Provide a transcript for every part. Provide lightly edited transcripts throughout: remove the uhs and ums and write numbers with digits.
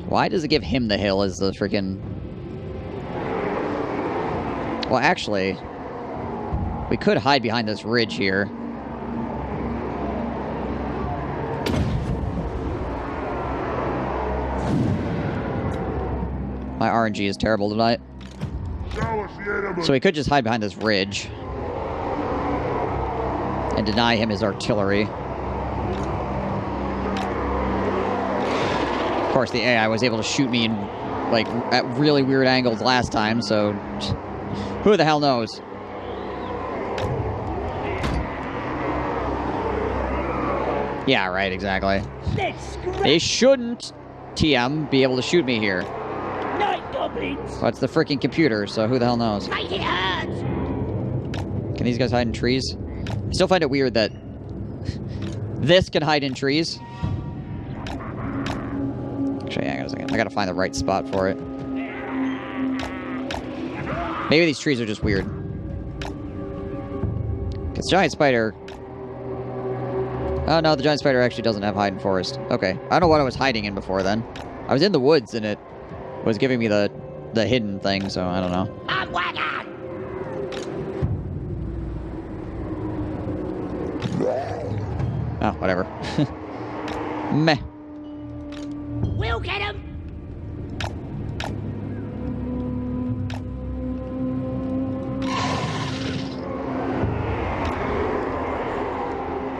Why does it give him the hill as the freaking... Well, actually, we could hide behind this ridge here. My RNG is terrible tonight. So we could just hide behind this ridge and deny him his artillery. Of course, the AI was able to shoot me in, like, at really weird angles last time, so who the hell knows? Yeah, right, exactly. They shouldn't, TM, be able to shoot me here. Well, it's the freaking computer, so who the hell knows? Make it hurt! Can these guys hide in trees? I still find it weird that this can hide in trees. Actually, hang on a second. I gotta find the right spot for it. Maybe these trees are just weird. Because Giant Spider... Oh, no, the Giant Spider actually doesn't have hide in forest. Okay. I don't know what I was hiding in before then. I was in the woods and it was giving me the hidden thing, so I don't know. I'm wagon! Oh, whatever. Meh. We'll get him!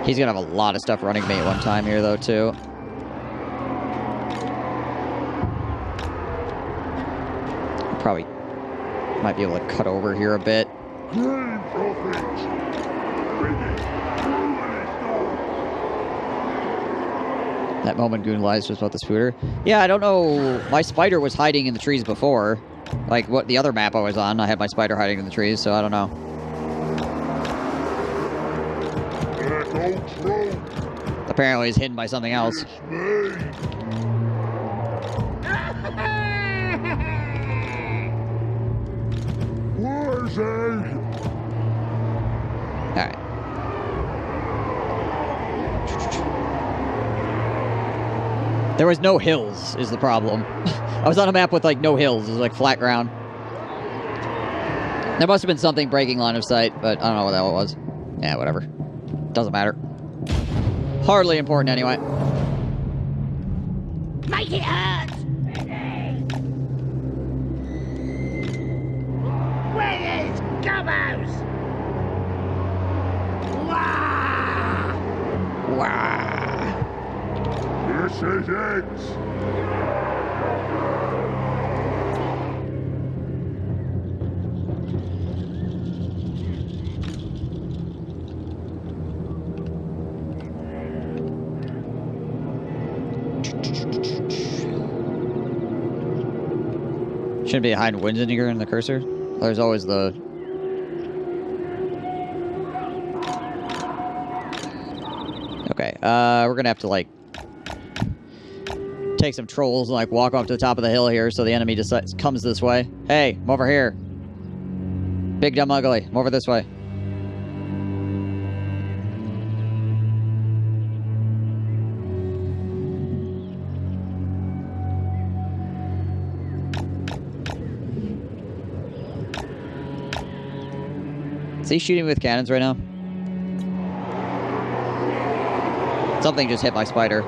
He's gonna have a lot of stuff running me at one time here, though, too. Probably might be able to cut over here a bit. That moment Goon lies just about the scooter. Yeah, I don't know. My spider was hiding in the trees before. Like, what the other map I was on, I had my spider hiding in the trees, so I don't know. Apparently he's hidden by something else. Alright. There was no hills, is the problem. I was on a map with, like, no hills. It was, like, flat ground. There must have been something breaking line of sight, but I don't know what that was. Yeah, whatever. Doesn't matter. Hardly important, anyway. Make it hurt! Where is Gobos? Wah! Wah! This is it! Shouldn't be hiding winds in here in the cursor. There's always the... Okay, we're gonna have to, like, take some trolls and, like, walk up to the top of the hill here so the enemy just comes this way. Hey, I'm over here. Big, dumb, ugly. I'm over this way. Is he shooting with cannons right now? Something just hit my spider.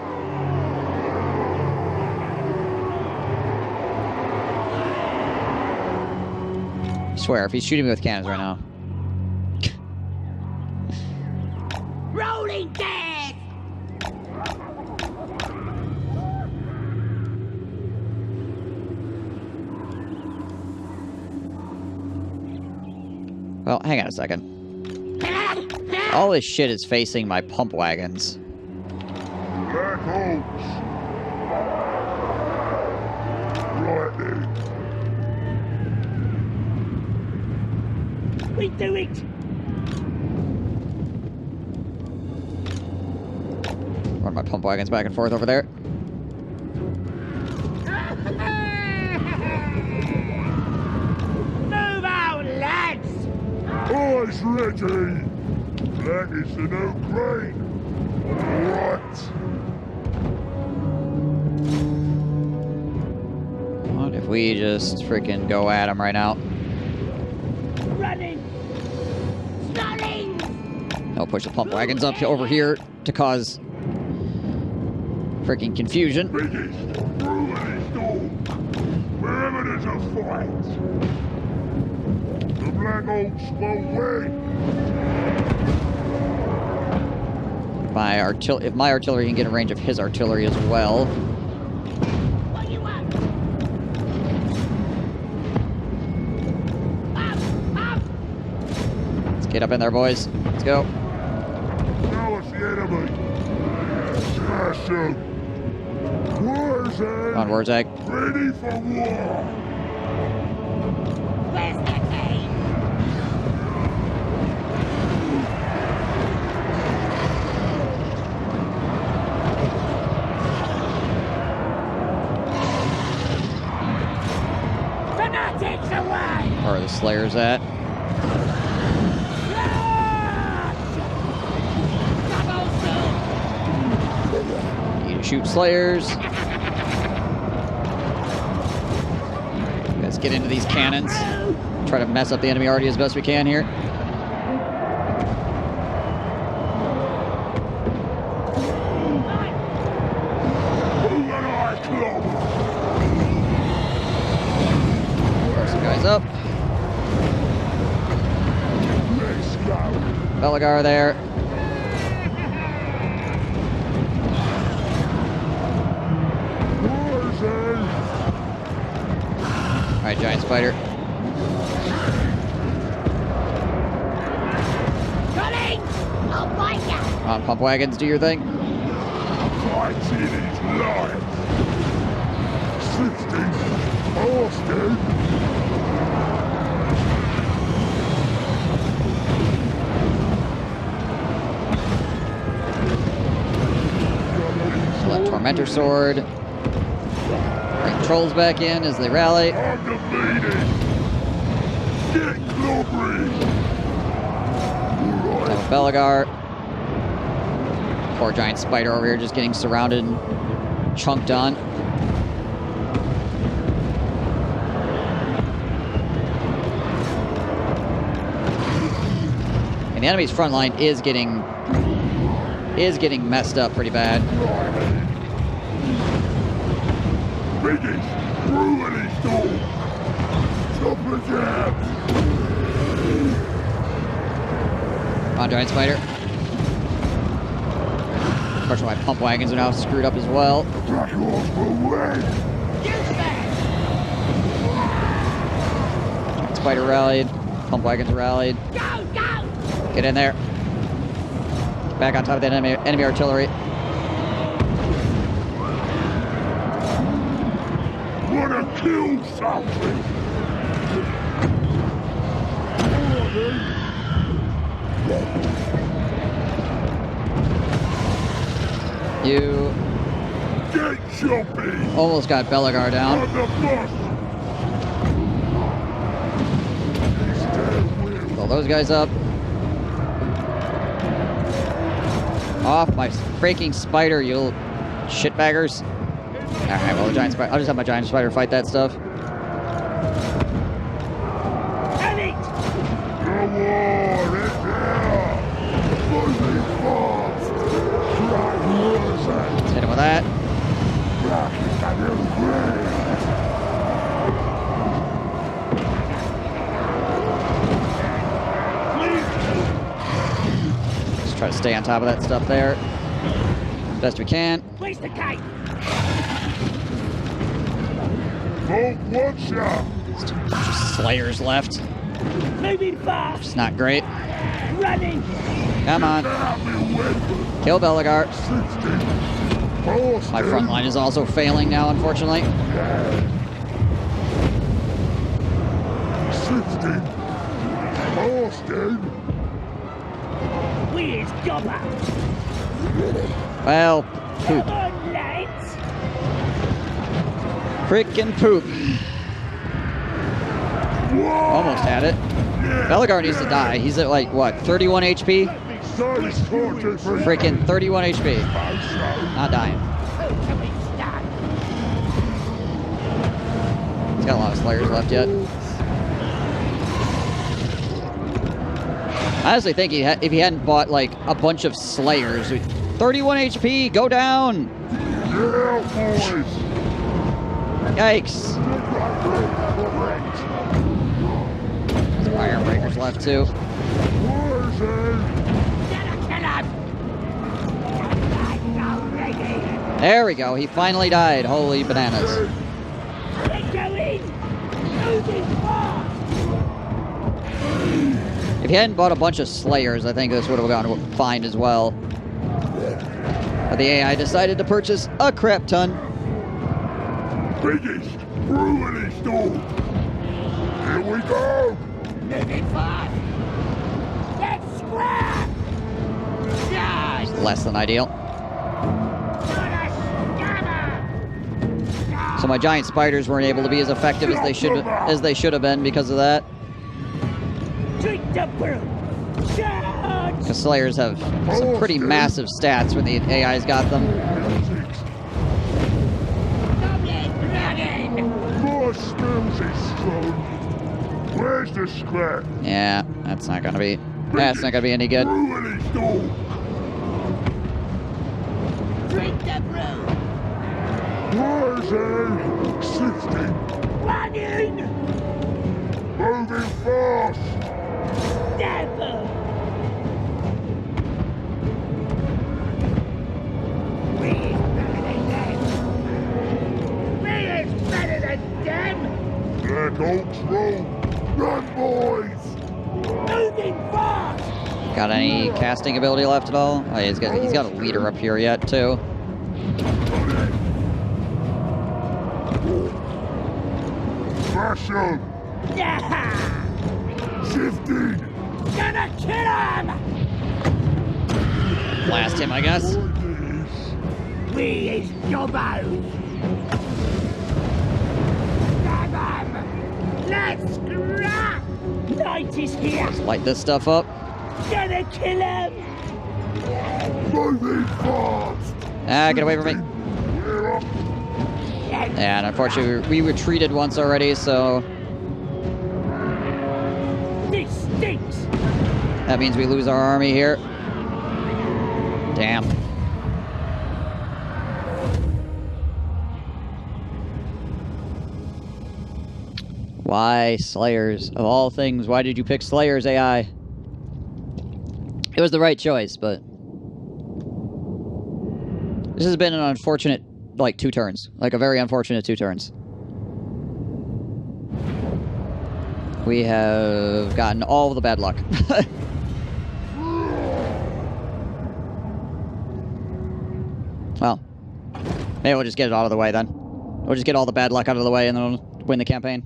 I swear, if he's shooting me with cannons right now. Rolling death! Well, hang on a second. All this shit is facing my pump wagons. Black Oaks. Right then. We do it. Run my pump wagons back and forth over there. Move out, lads! Boys ready! That is the no grain! What? we just freaking go at him right now. Running! Snarling! I'll push the pump wagons up over here to cause freaking confusion. Biggest, brutally storm. Wherever there's a fight. The Black Oaks will win. If my artillery can get a range of his artillery as well. What you want? Up! Let's get up in there, boys. Let's go. Now it's the enemy. Smash them. Warzone. Come on, Warzag. Ready for war. Where's the cave? Fanatics away! Where are the Slayers at? Need to shoot Slayers. Let's get into these cannons. Try to mess up the enemy already as best we can here. Throw some guys up. Belagar there. Alright, Giant Spider. Running! I'll fight ya! Come on, pump wagons, do your thing. Fights in his life. 60. Austin. Select Tormentor Sword. Bring trolls back in as they rally. Undefeated. Get glory. Belagar. Poor Giant Spider over here just getting surrounded and chunked on. And the enemy's front line is getting messed up pretty bad. Biggest, brutally storm. Stop again. Come on, Giant Spider. Unfortunately, my pump wagons are now screwed up as well. Black Oaks will win. Giant Spider rallied. Pump wagons rallied. Go, go! Get in there. Back on top of that enemy artillery. Wanna kill something? You Get jumpy! almost got Belagar down. On the bus! Pull those guys up. Off my freaking spider, you shitbaggers. Alright, well, the giant spider. I'll just have my giant spider fight that stuff. Panic! The war is here! Moving fast! Black Warzone! Let's hit him with that. Black is a new breed! Just try to stay on top of that stuff there. Best we can. Where's the cave? Don't watch ya! Just Slayers left. Moving fast! It's not great. Running! Come on. Kill Belagar. 60. My front line is also failing now, unfortunately. 60. Austin. Where's Gobber? Well, poop. Come on, lads! Frickin' poop. Almost had it. Belagar needs to die. He's at like, what, 31 HP? Frickin' 31 HP. Not dying. Who can we stand? He's Got a lot of Slayers left yet. I honestly think if he hadn't bought, like, a bunch of Slayers... 31 HP! Go down! Yeah, boys! Yikes! There's Iron Breakers left, too. There we go. He finally died. Holy bananas. If he hadn't bought a bunch of Slayers, I think this would have gone fine as well. But the AI decided to purchase a crap ton. Biggest brewery store. Here we go. Moving fast. Let's scrap. Yes. Less than ideal. So my giant spiders weren't able to be as effective as they should have been because of that. Drink the brew. Because Slayers have some pretty massive stats when the AI's got them. More smells is strong. Where's the scrap? Yeah, that's not gonna be any good. Brewery store. Drink the brew. Where's it? Sifting. Running. Moving fast. Devil. We is better than them. Black Oaks roll. Run, boys. Moving fast. Got any casting ability left at all? Oh, he's got a leader up here yet too. Smash him. Yeah. Shifting. Gonna kill him. Blast him, I guess. We is Jobos. Stab him. Let's scrap. Night is here. Let's light this stuff up. Gonna kill him. Moving fast. Ah, get away from me. We're up. And unfortunately, we retreated once already, so This stinks. that means we lose our army here. Damn. Why Slayers? Of all things, why did you pick Slayers, AI? It was the right choice, but this has been an unfortunate, like, 2 turns. Like, a very unfortunate 2 turns. We have gotten all of the bad luck. Well, maybe we'll just get it out of the way then. We'll just get all the bad luck out of the way and then we'll win the campaign.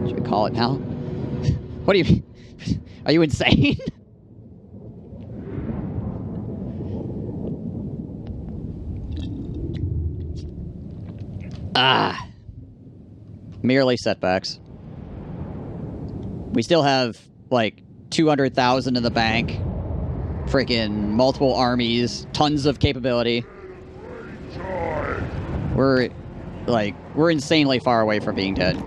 Should we call it now? What do you... Are you insane? Ah. Merely setbacks. We still have, like, 200,000 in the bank. Freaking multiple armies. Tons of capability. We're insanely far away from being dead.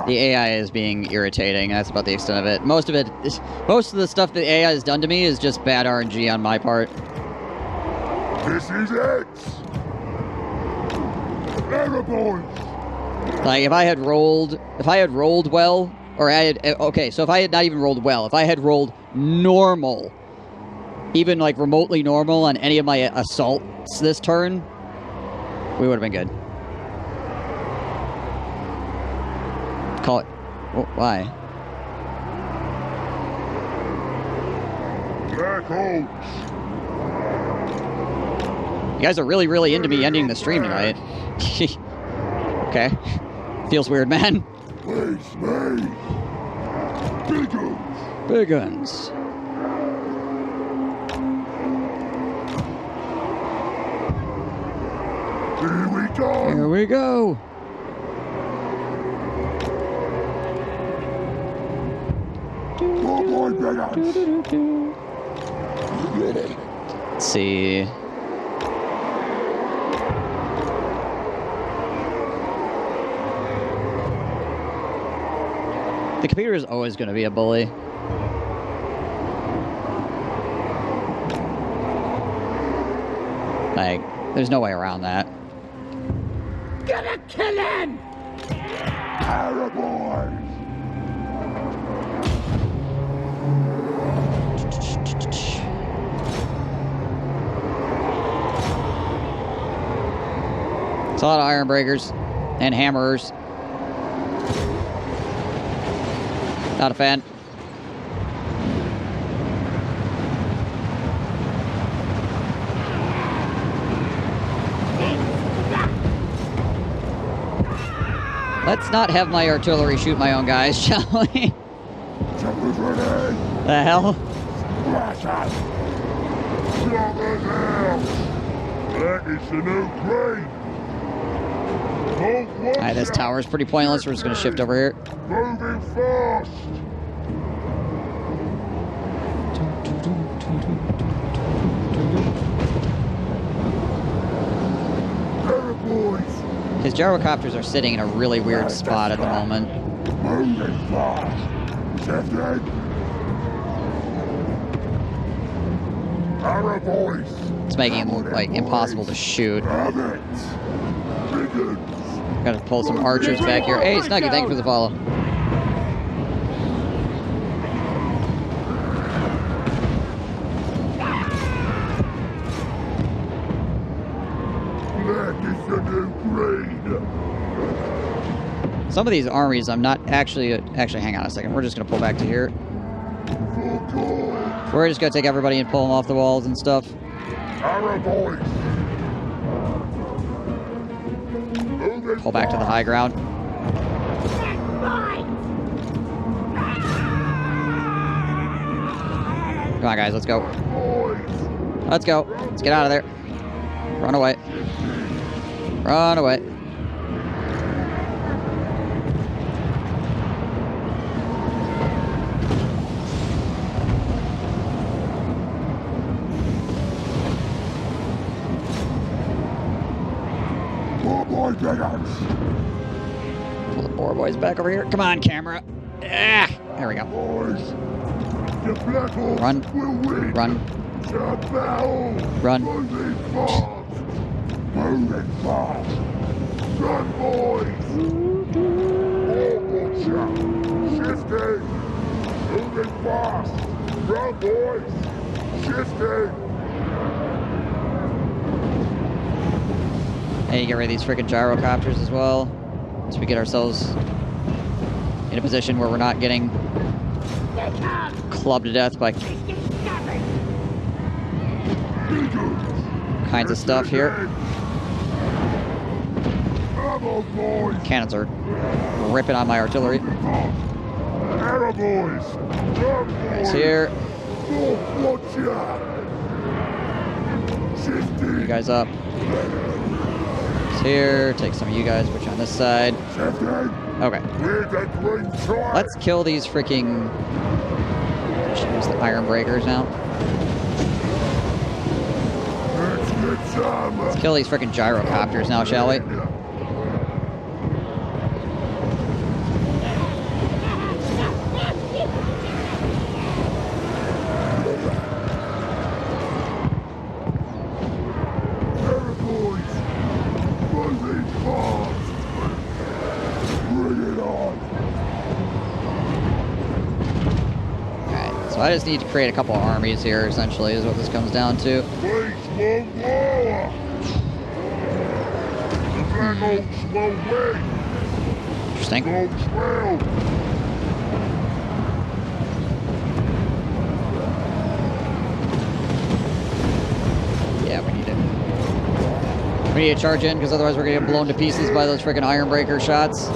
The AI is being irritating. That's about the extent of it. Most of the stuff that AI has done to me is just bad RNG on my part. This is it. Terrible. Like if I had rolled well, or so if I had not even rolled well, if I had rolled normal, even like remotely normal on any of my assaults this turn, we would have been good. Call it. Why? Black Oaks. You guys are really, really into me ending the stream tonight. Okay. Feels weird, man. Face me. Big guns. Big guns. Here we go. Let's see. The computer is always going to be a bully. Like, there's no way around that. Gonna kill him! Paraboys! It's a lot of iron breakers and hammerers. Not a fan. Let's not have my artillery shoot my own guys, shall we? The hell? That is the new grade. Alright, this tower is pretty pointless. We're just going to shift over here. Moving fast. Boys. His gyrocopters are sitting in a really weird spot at the moment. Moving fast. Shifting. Paraboys. It's making him look like impossible to shoot. Gotta pull some archers back here. Hey, Snuggy, thank you for the follow. Some of these armies, I'm not actually... Actually, hang on a second. We're just gonna pull back to here. We're just gonna take everybody and pull them off the walls and stuff. Pull back to the high ground. Come on, guys, let's go. Let's go. Let's get out of there. Run away. Run away. Pull the boar boys back over here. Come on, camera. Ah, there we go. Run. Run. Run. Moving fast. Run, boys. Shifting. Moving fast. Run, boys. Shifting. Hey, get rid of these freaking gyrocopters as well. So we get ourselves in a position where we're not getting clubbed to death by kinds of stuff here. Cannons are ripping on my artillery. Guys here. You guys up. Here, take some of you guys, put you on this side. Okay. Let's kill these freaking... Use the iron breakers now. Let's kill these freaking gyrocopters now, shall we? So I just need to create a couple of armies here, essentially, is what this comes down to. Interesting. Yeah, we need it. We need to charge in, because otherwise we're going to get blown to pieces by those freaking iron breaker shots.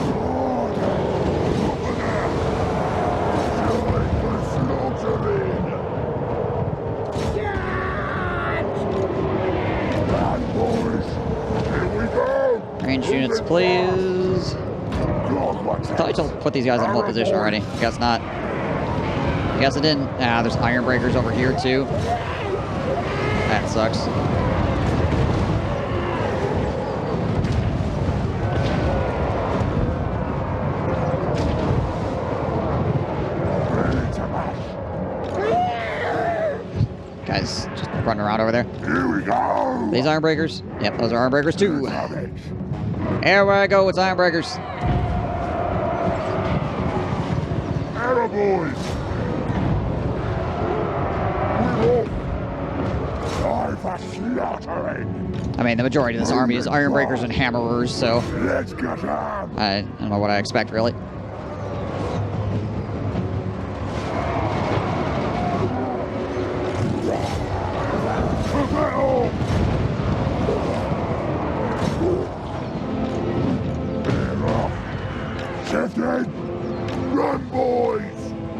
ranged units, please. I thought I told put these guys in hold position already. Guess not. Guess I didn't. Ah, there's iron breakers over here too. That sucks. Guys just running around over there. Here we go. These iron breakers? Yep, those are iron breakers too. Everywhere I go, it's iron breakers. Arrow boys. Die for slaughtering. I mean, the majority of this army is iron breakers and hammerers, so Let's get on. I don't know what I expect, really. Run, boys!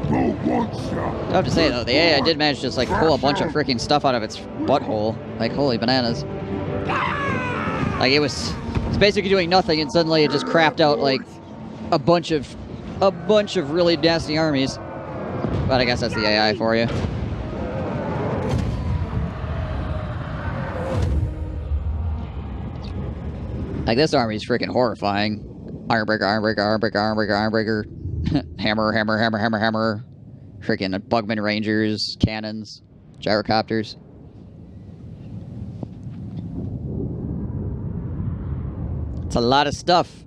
Who wants ya? I have to say, though, the AI did manage to just, like, pull a bunch of freaking stuff out of its butthole. Like, holy bananas. Like, it's basically doing nothing, and suddenly it just crapped out, like, a bunch of really nasty armies. But I guess that's the AI for you. Like, this army is freaking horrifying. Iron breaker, iron breaker, iron breaker, iron breaker, iron breaker. Hammer, hammer, hammer, hammer, hammer. Freaking Bugman Rangers, cannons, gyrocopters. It's a lot of stuff.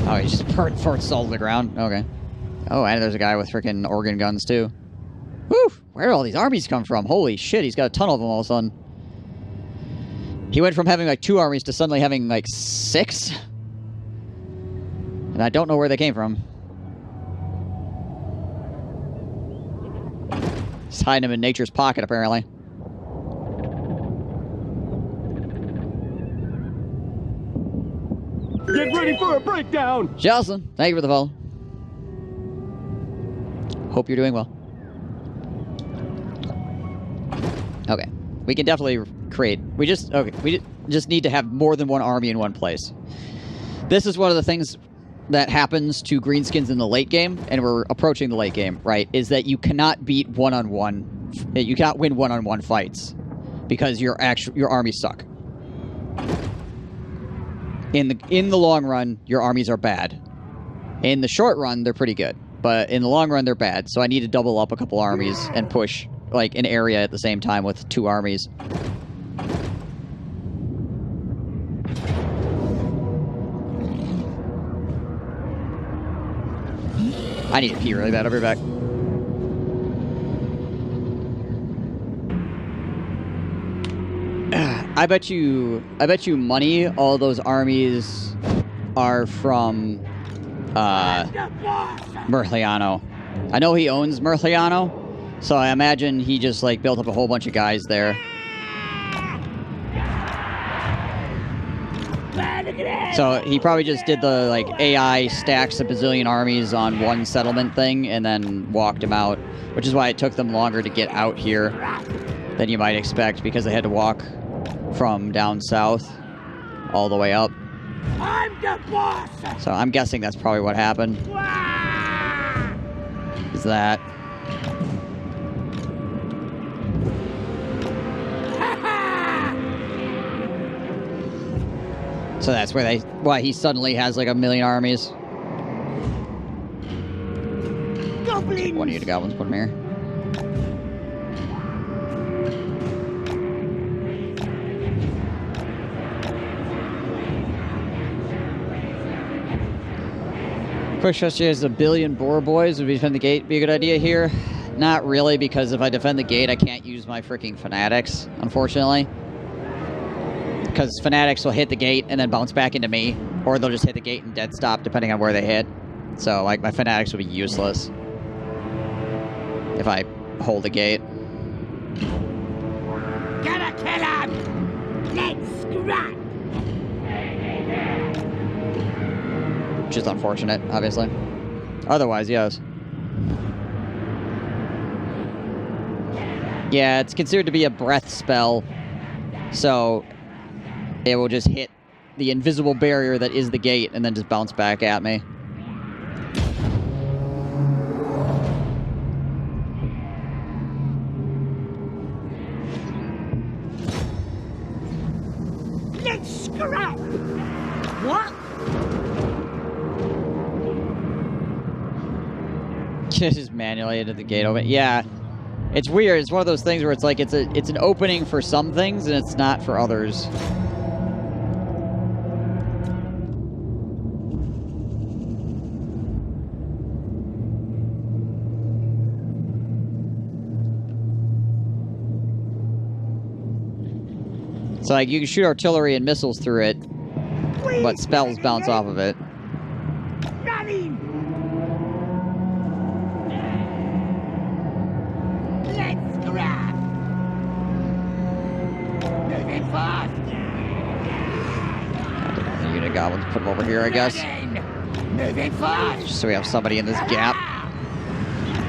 Oh, he just burnt Fort Soul to the ground. Okay. Oh, and there's a guy with freaking organ guns, too. Whew! Where did all these armies come from? Holy shit, he's got a ton of them all of a sudden. He went from having, like, 2 armies to suddenly having, like, 6? And I don't know where they came from. He's hiding them in nature's pocket, apparently. Get ready for a breakdown! Jocelyn, thank you for the follow. Hope you're doing well. Okay. We can definitely create... We just need to have more than one army in one place. This is one of the things that happens to greenskins in the late game, and we're approaching the late game, right? Is that you cannot beat one-on-one... You cannot win one-on-one fights. Because your armies suck. In the long run, your armies are bad. In the short run, they're pretty good. But in the long run, they're bad. So I need to double up a couple armies and push, like, an area at the same time with 2 armies. I need to pee really bad. I'll be back. I bet you money all those armies are from Murliano. I know he owns Murliano, so I imagine he just, like, built up a whole bunch of guys there. So he probably just did the, like, AI stacks a bazillion armies on one settlement thing and then walked them out, which is why it took them longer to get out here than you might expect, because they had to walk from down south all the way up. I'm the boss! So I'm guessing that's probably what happened. Is that... So that's why he suddenly has like 1 million armies. Goblins! One of you goblins, put them here. Push us as 1 billion boar boys. Would defend the gate be a good idea here? Not really, because if I defend the gate, I can't use my freaking fanatics, unfortunately. Because fanatics will hit the gate and then bounce back into me, or they'll just hit the gate and dead stop depending on where they hit. So, like, my fanatics will be useless if I hold the gate. Gotta kill him! Let's scrap! Which is unfortunate, obviously. Otherwise, yes. Yeah, it's considered to be a breath spell. So, it will just hit the invisible barrier that is the gate and then just bounce back at me. Let's scrap! What? Just manually into the gate open. Yeah. It's weird. It's one of those things where it's like it's an opening for some things and it's not for others. It's like you can shoot artillery and missiles through it, but spells bounce off of it. Running! Let's scrap! Moving fast! The unit goblins put them over here, I guess. Moving fast! Just so we have somebody in this gap.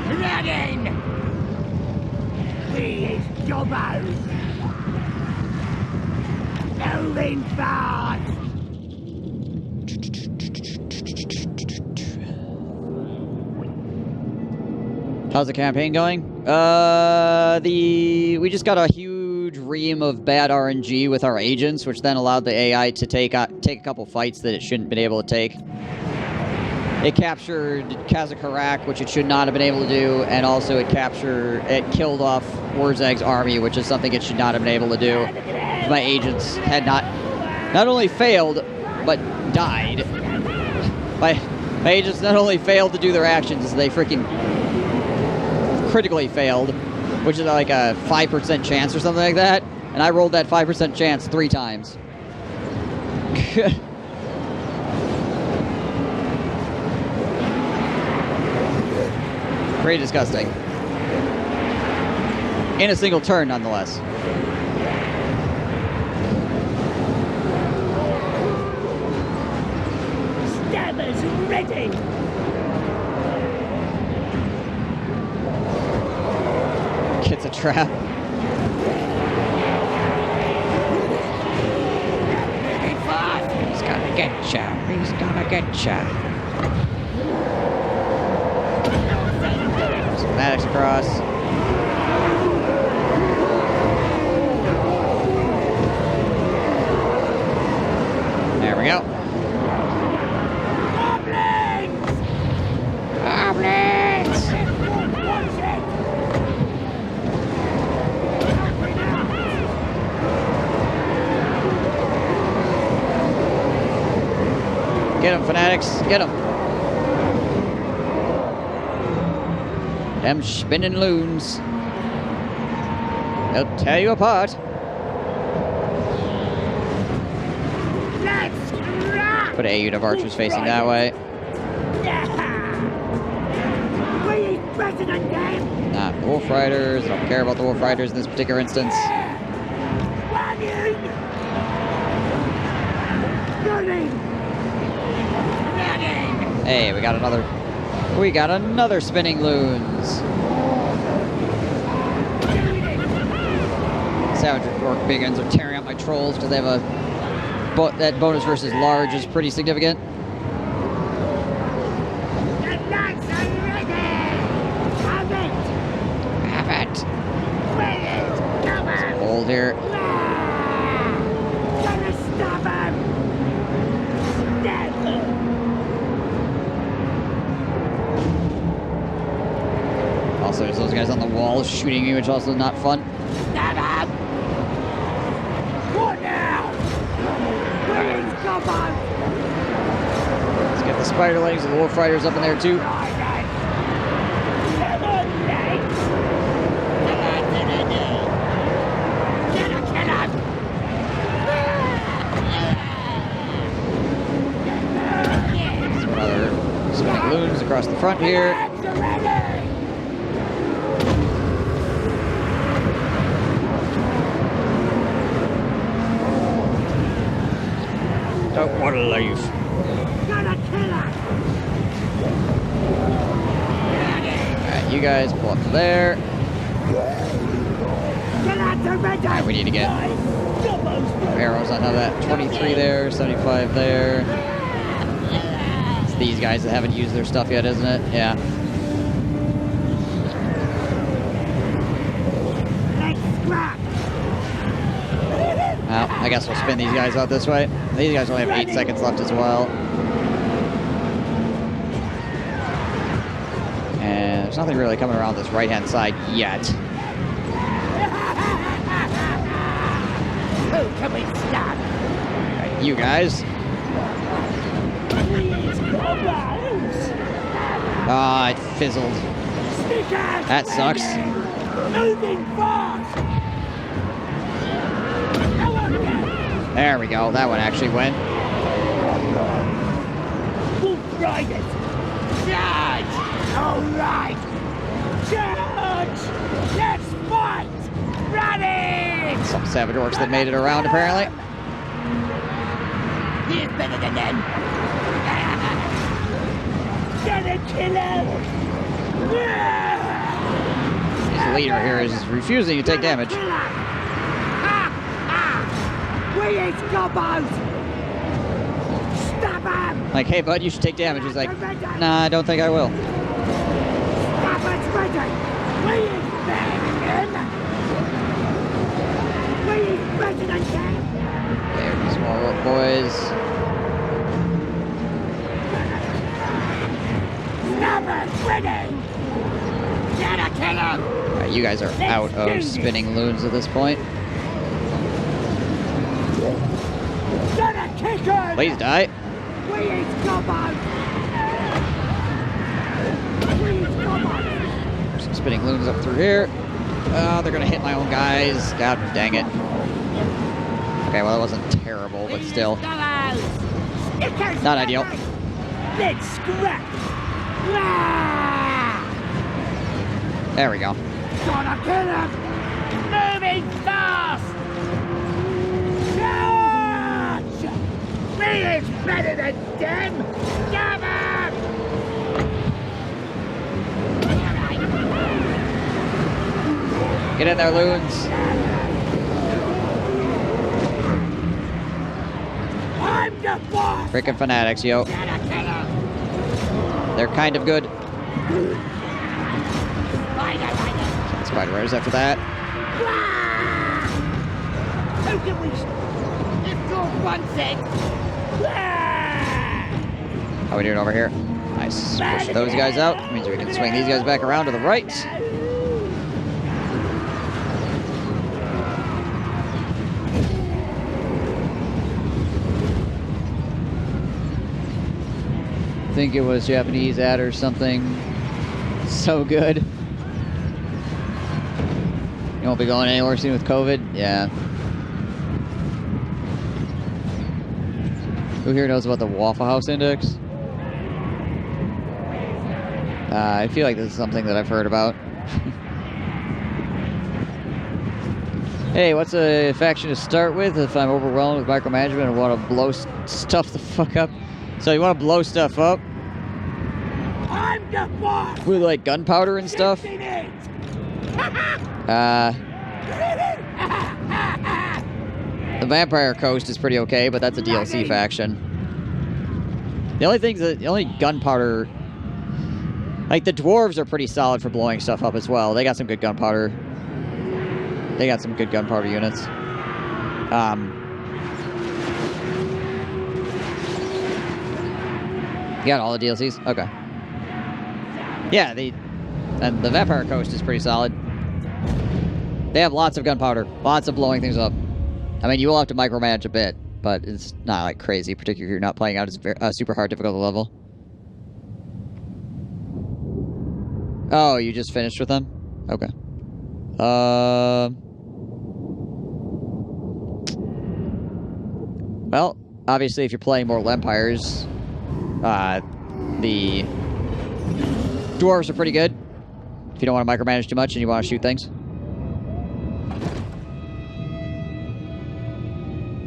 Running! He is jobbers! Moving fast! How's the campaign going? We just got a huge ream of bad RNG with our agents, which then allowed the AI to take a couple fights that it shouldn't have been able to take. It captured Kazakarak, which it should not have been able to do, and also it killed off Wurzag's army, which is something it should not have been able to do. My agents had not only failed, but died. My agents not only failed to do their actions, they freaking critically failed, which is like a 5% chance or something like that, and I rolled that 5% chance 3 times. Pretty disgusting. In a single turn, nonetheless. Stabbers ready! It's a trap. He's gonna get ya. He's gonna get ya. Schematics across. There we go. Goblins! Get him, fanatics. Get him. Them spinning loons. They'll tear you apart. Let's rock! Put a unit of archers facing that way. We better than them! Not wolf riders. I don't care about the wolf riders in this particular instance. Running! Running! Running! Hey, we got another spinning loons. Savage Orc Biggins are tearing out my trolls because they have a that bonus versus large is pretty significant. The knights are ready! Have it! Have it. Where is cover? Hold here. Gonna stop him! Stab him! Also, there's those guys on the wall shooting me, which is also not fun. Stab him! What now? Where is cover? Let's get the spiderlings and the wolf riders up in there too. Come on, knights! Come on, Gonna kill him! Some other spinning loons across the front here. Don't want to leave. Gonna kill him! Alright, you guys pull up to there. Gonna Alright, we need to get arrows on top of that. 23 there, 75 there. It's these guys that haven't used their stuff yet, isn't it? Yeah. Well, I guess we'll spin these guys out this way. These guys only have 8 seconds left as well. And there's nothing really coming around this right-hand side yet. Who can we stop? Right, you guys. Ah, it fizzled. That sucks. Moving fast. There we go. That one actually went. Wolf Riders. Charge! All right. Charge! Let's fight! Running! Some savage orcs that made it around, apparently. He's better than them. Gonna kill him! His leader here is refusing to take damage. We is gobos! Stop him! Like, hey, bud, you should take damage. He's like, nah, I don't think I will. Stop us ready! We is better than him! We is better than them! There's these more orc boys. Stop us ready! Gotta kill him! Alright, you guys are out of spinning loons at this point. Gotta kick him! Please die. We is gobos! We is gobos! Some spinning loons up through here. Oh, they're gonna hit my own guys. God dang it. Okay, well, that wasn't terrible, but still. Not ideal. Let's scrap! There we go. Gotta kill him! Moving fast! Charge! Me is better than them! Get him! Get in there, loons. I'm the boss! Freaking fanatics, yo. Gotta kill him! They're kind of good. Spider Riders after that. Who can we... If God wants it! How are we doing over here? Nice. Push those guys out. Means we can swing these guys back around to the right. I think it was Japanese ad or something. So good. You won't be going anywhere soon with COVID? Yeah. Who here knows about the Waffle House Index? I feel like this is something that I've heard about. Hey, what's a faction to start with if I'm overwhelmed with micromanagement and want to blow stuff the fuck up? So you want to blow stuff up? I'm the boss! With like gunpowder and stuff? The Vampire Coast is pretty okay, but that's a DLC faction. The only gunpowder... Like, the dwarves are pretty solid for blowing stuff up as well. They got some good gunpowder. They got some good gunpowder units. You got all the DLCs? Okay. Yeah, and the Vampire Coast is pretty solid. They have lots of gunpowder. Lots of blowing things up. I mean, you will have to micromanage a bit, but it's not, like, crazy, particularly if you're not playing out a super hard difficulty level. Oh, you just finished with them? Okay. Well, obviously, if you're playing more Empires, the dwarves are pretty good. If you don't want to micromanage too much and you want to shoot things.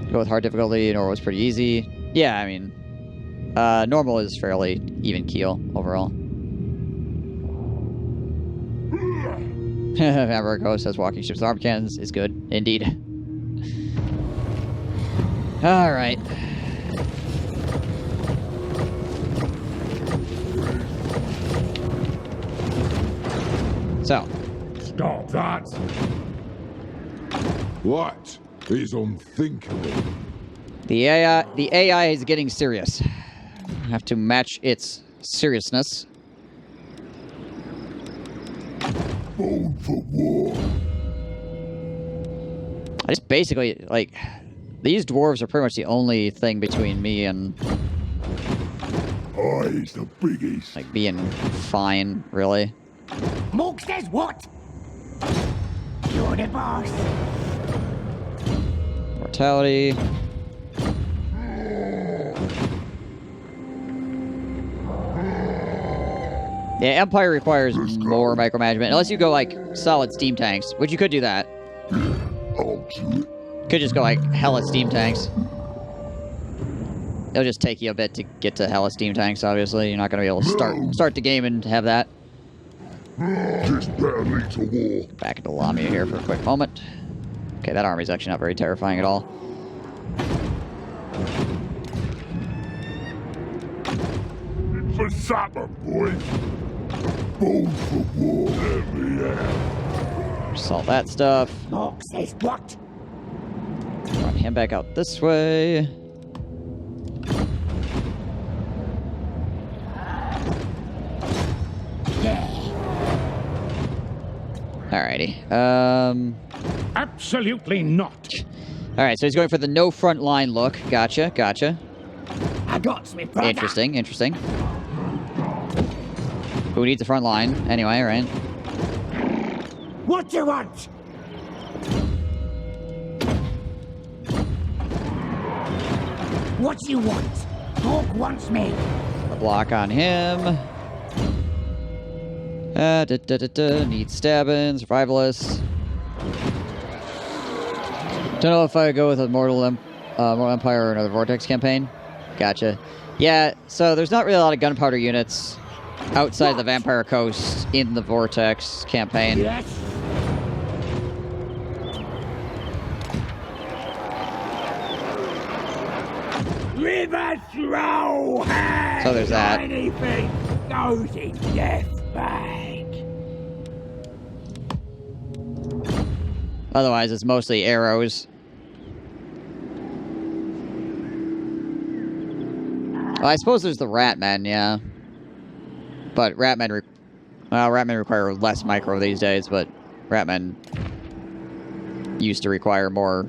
Go with hard difficulty, normal was pretty easy. Yeah, I mean, normal is fairly even keel overall. Hamburger Ghost says walking ships with arm cannons is good. Indeed. Alright. So. Stop that! What is unthinkable? The AI is getting serious. I have to match its seriousness. Born for war. I just basically, like, these dwarves are pretty much the only thing between me and, I's the biggest. like, being fine, really. Morg says what? You're the boss. Mortality. Yeah, Empire requires more micromanagement. Unless you go, like, solid steam tanks, which you could do that. I'll do it. Could just go, like, hella steam tanks. It'll just take you a bit to get to hella steam tanks, obviously. You're not going to be able to start the game and have that. This better lead to war. Back into Lamia here for a quick moment. Okay, that army's actually not very terrifying at all. For supper, boys. Born for war. Let me out. Assault that stuff. Morg says what? Run him back out this way. Alrighty. Absolutely not. Alright, so he's going for the no front line look. Gotcha, gotcha. I got me, brother. Interesting, interesting. Who needs a front line? Anyway, right? What do you want? What do you want? Morg wants me. A block on him. Need stabbing, survivalists. Don't know if I go with a Mortal Empire or another Vortex campaign. Gotcha. Yeah, so there's not really a lot of gunpowder units outside the Vampire Coast in the Vortex campaign. Yes. River throw. So there's that. Anything goes in death bag. Otherwise, it's mostly arrows. Well, I suppose there's the Ratmen, yeah. But Ratmen require less micro these days, but Ratmen used to require more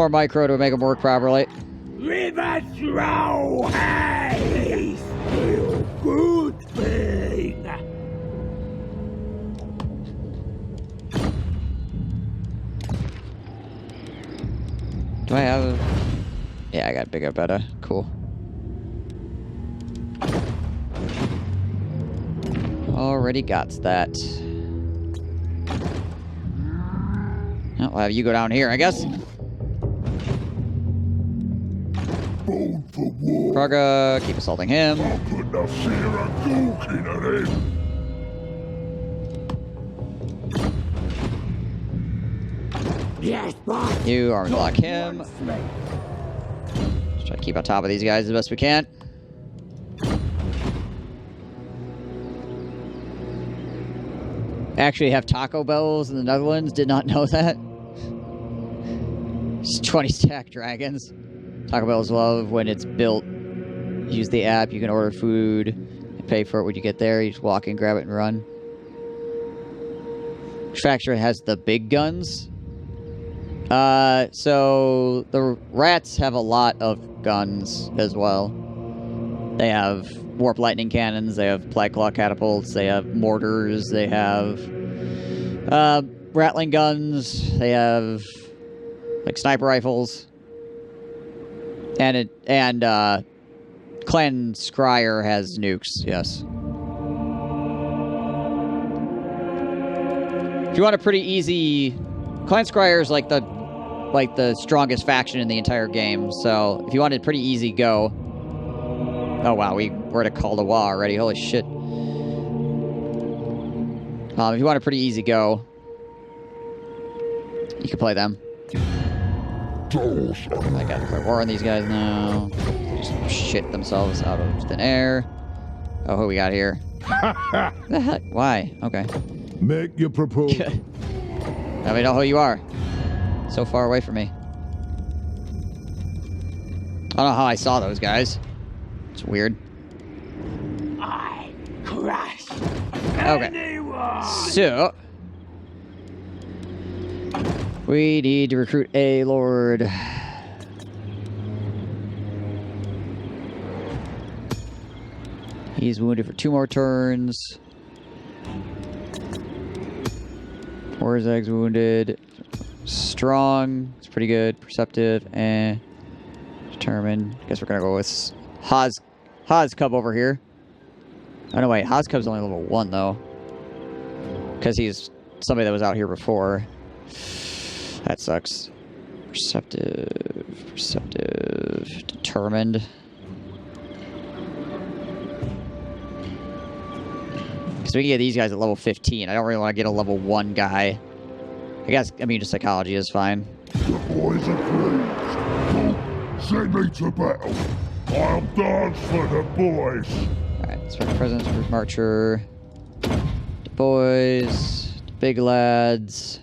micro to make them work properly. River throw. Hey, still good thing. Do I have... Yeah, I got bigger, better. Cool. Already got that. Oh, I'll have you go down here, I guess. Born for war. Praga, keep assaulting him. I'll put the fear of talking at him. Yes, boss. You armor block him. Just try to keep on top of these guys as best we can. Actually have Taco Bells in the Netherlands. Did not know that. Just 20 stack dragons. Taco Bells love when it's built. Use the app. You can order food and pay for it when you get there. You just walk in, grab it, and run. Which factory has the big guns? So the rats have a lot of guns as well. They have warp lightning cannons, they have plague claw catapults, they have mortars, they have rattling guns, they have like sniper rifles. And Clan Scryer has nukes, yes. If you want a pretty easy... Clan Scryer is like the strongest faction in the entire game, so if you wanted pretty easy go... Oh wow, we're at a Totalwar already, holy shit. If you want a pretty easy go, you can play them. I gotta declare war on these guys now. They just shit themselves out of thin air. Oh, who we got here? The heck? Why? Okay. Make your proposal. Let me know who you are. So far away from me. I don't know how I saw those guys. It's weird. I crush Okay. anyone. So we need to recruit a lord. He's wounded for 2 more turns. Warzag's wounded. Strong. It's pretty good. Perceptive and determined. Guess we're gonna go with Hozcub over here. Oh no, wait. Hozcub's only level 1 though, because he's somebody that was out here before. That sucks. Perceptive. Determined. Because we can get these guys at level 15. I don't really want to get a level 1 guy. I guess, just psychology is fine. The boys are pleased. Send me to battle. I'll dance for the boys. Alright, Special Presence, Root Marcher. The boys. The big lads.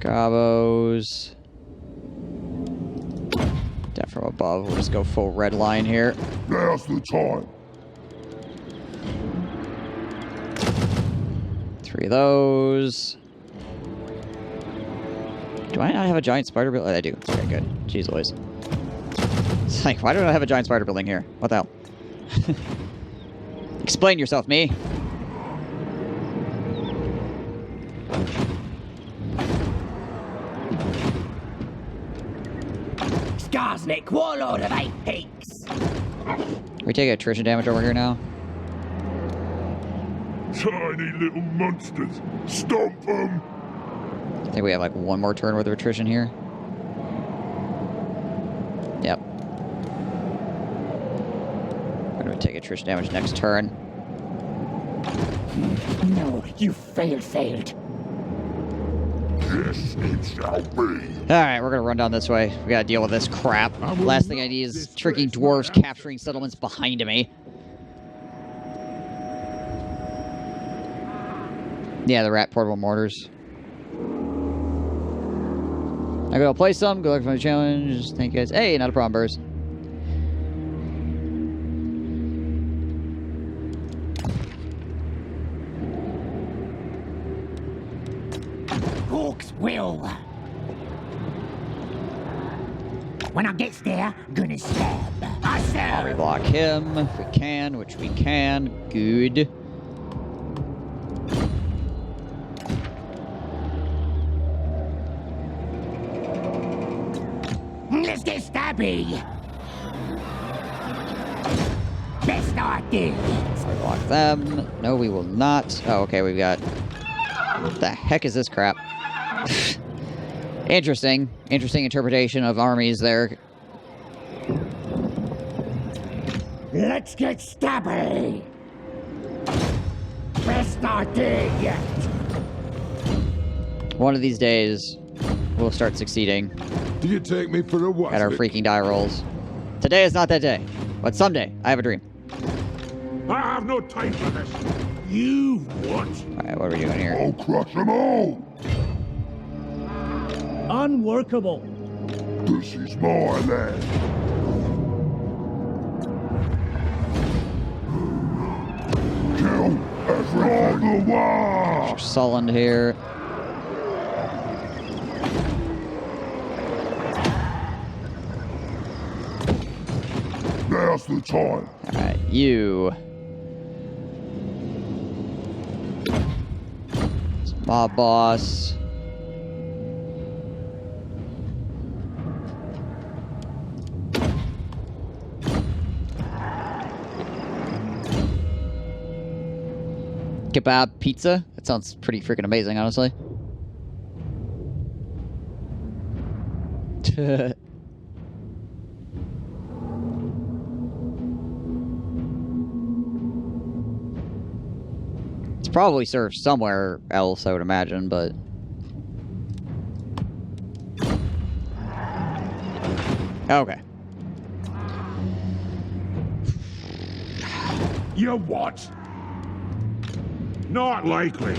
Gabos. Down from above. We'll just go full red line here. Now's the time. 3 of those. Do I not have a giant spider building? I do. Okay, good. Jeez Louise. It's like, why do I have a giant spider building here? What the hell? Explain yourself, me. Skarsnik, warlord of 8 peaks. We take attrition damage over here now. Tiny little monsters. Stomp them. I think we have like 1 more turn worth of attrition here. Yep. We're going to take attrition damage next turn. No, you failed. Yes, it shall be. Alright, we're going to run down this way. We got to deal with this crap. Last thing I need is tricky dwarves capturing settlements behind me. Yeah, the rat portable mortars. I gotta play some. Good luck for the challenge. Thank you guys. Hey, not a problem, Burrs. Hawks will. When I gets there, gonna stab. I We serve. block him if we can, which we can. Good. Let's get stabby. Best idea. We block them. No, we will not. Oh, okay, we've got... What the heck is this crap? Interesting. Interesting interpretation of armies there. Let's get stabby. Best idea yet. One of these days, we'll start succeeding Do you take me for a what? at our freaking die rolls. Today is not that day, but someday I have a dream. I have no time for this. You what? Alright, what are we doing here? I'll crush them all. Unworkable. This is my land. Kill everything. We're sullened here. Now's the time. Alright, you. Mob boss. Kebab pizza? That sounds pretty freaking amazing, honestly. It's probably served somewhere else, I would imagine, but... Okay. You what? Not likely.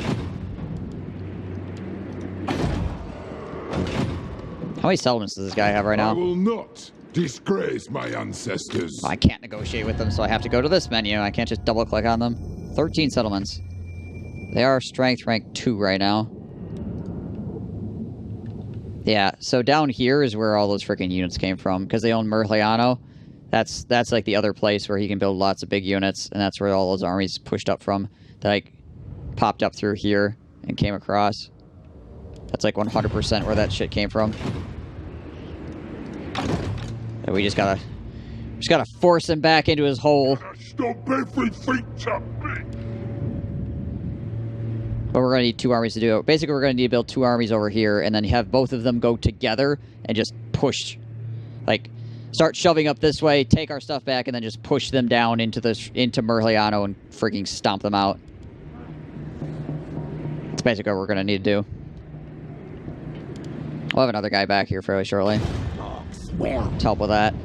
How many settlements does this guy have right I now? will not disgrace my ancestors. I can't negotiate with them, so I have to go to this menu. I can't just double-click on them. 13 settlements. They are strength rank 2 right now. Yeah, so down here is where all those freaking units came from, because they own Merliano. That's like the other place where he can build lots of big units, and that's where all those armies pushed up from. That like popped up through here and came across. That's like 100% where that shit came from. And we just gotta force him back into his hole. Stop everything to me. But we're gonna need 2 armies to do it. Basically, we're gonna need to build 2 armies over here, and then have both of them go together and just push, like, start shoving up this way, take our stuff back, and then just push them down into Merliano and freaking stomp them out. That's basically what we're gonna need to do. We'll have another guy back here fairly shortly. Well, To help with that.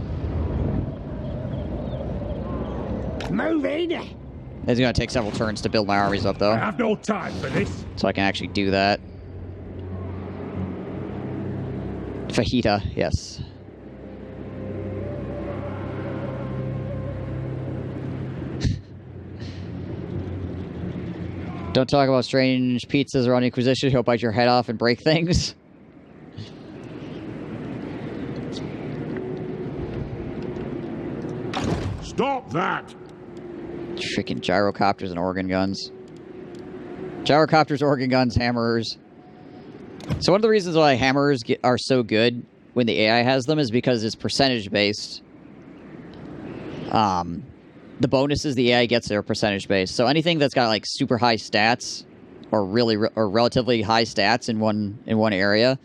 moving. It's gonna take several turns to build my armies up, though. I have no time for this. So I can actually do that. Fajita, yes. Don't talk about strange pizzas around the Inquisition. He'll bite your head off and break things. Stop that. Freaking gyrocopters and organ guns. Gyrocopters, organ guns, hammerers. So one of the reasons why hammerers are so good when the AI has them is because it's percentage-based. The bonuses the AI gets are percentage-based. So anything that's got like super high stats or relatively high stats in one area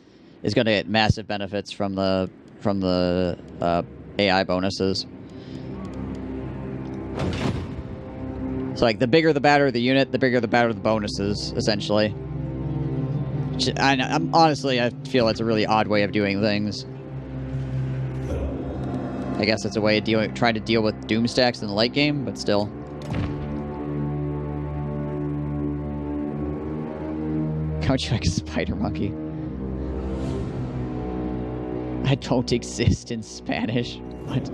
is going to get massive benefits from the AI bonuses. So, like, the bigger the badder the unit, the bigger the badder the bonuses, essentially. Honestly, I feel it's a really odd way of doing things. I guess it's a way of trying to deal with doom stacks in the late game, but still. Count you like a spider monkey. I don't exist in Spanish. What?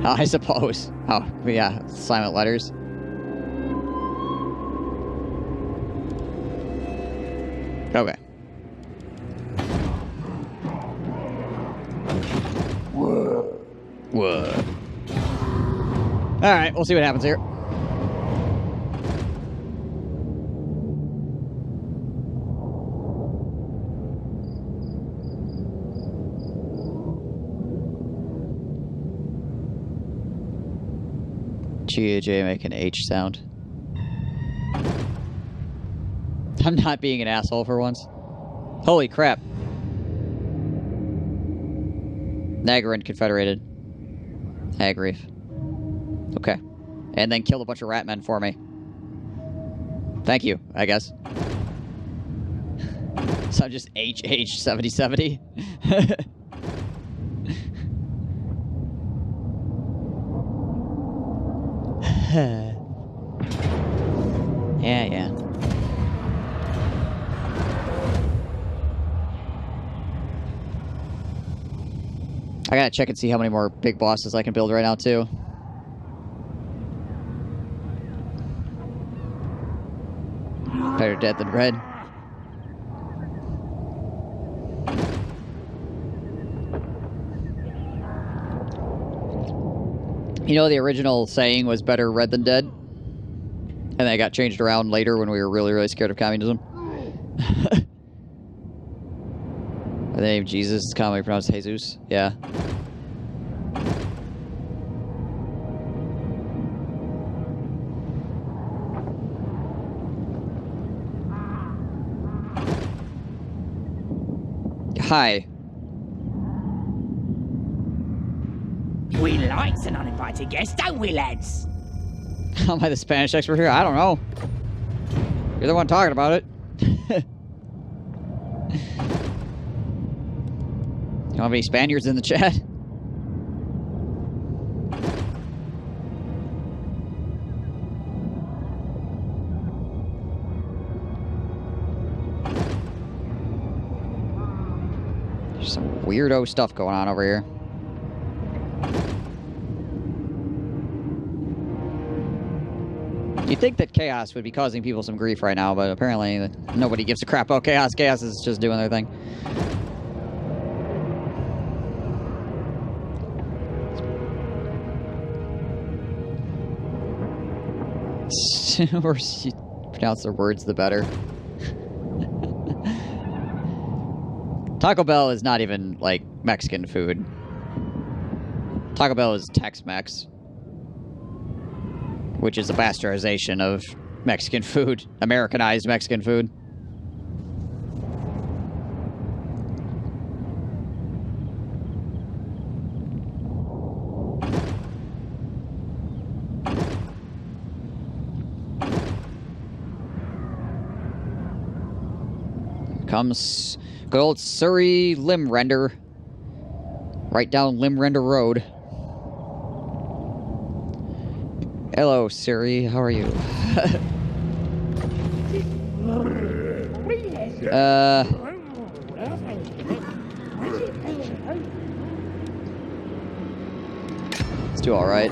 Oh, I suppose. Oh, yeah, silent letters. Okay. Whoa. Alright, we'll see what happens here. GAJ make an H sound. I'm not being an asshole for once. Holy crap. Nagarin Confederated. Agrief. Okay. And then killed a bunch of ratmen for me. Thank you, I guess. So I'm just HH7070. Yeah. I gotta check and see how many more big bosses I can build right now, too. Better dead than red. You know, the original saying was better red than dead? And then it got changed around later when we were really, really scared of communism. The name Jesus is commonly pronounced Jesus. Yeah. Hi. We like an uninvited guest, don't we, lads? Am I the Spanish expert here? I don't know. You're the one talking about it. You don't have any Spaniards in the chat? There's some weirdo stuff going on over here. You'd think that Chaos would be causing people some grief right now, but apparently nobody gives a crap about Chaos. Chaos is just doing their thing. The worse you pronounce their words, the better. Taco Bell is not even, like, Mexican food. Taco Bell is Tex-Mex, which is a bastardization of Mexican food, Americanized Mexican food. Comes good old Surrey Limb Render. Right down Limb Render Road. Hello, Siri. How are you? Let's do all right.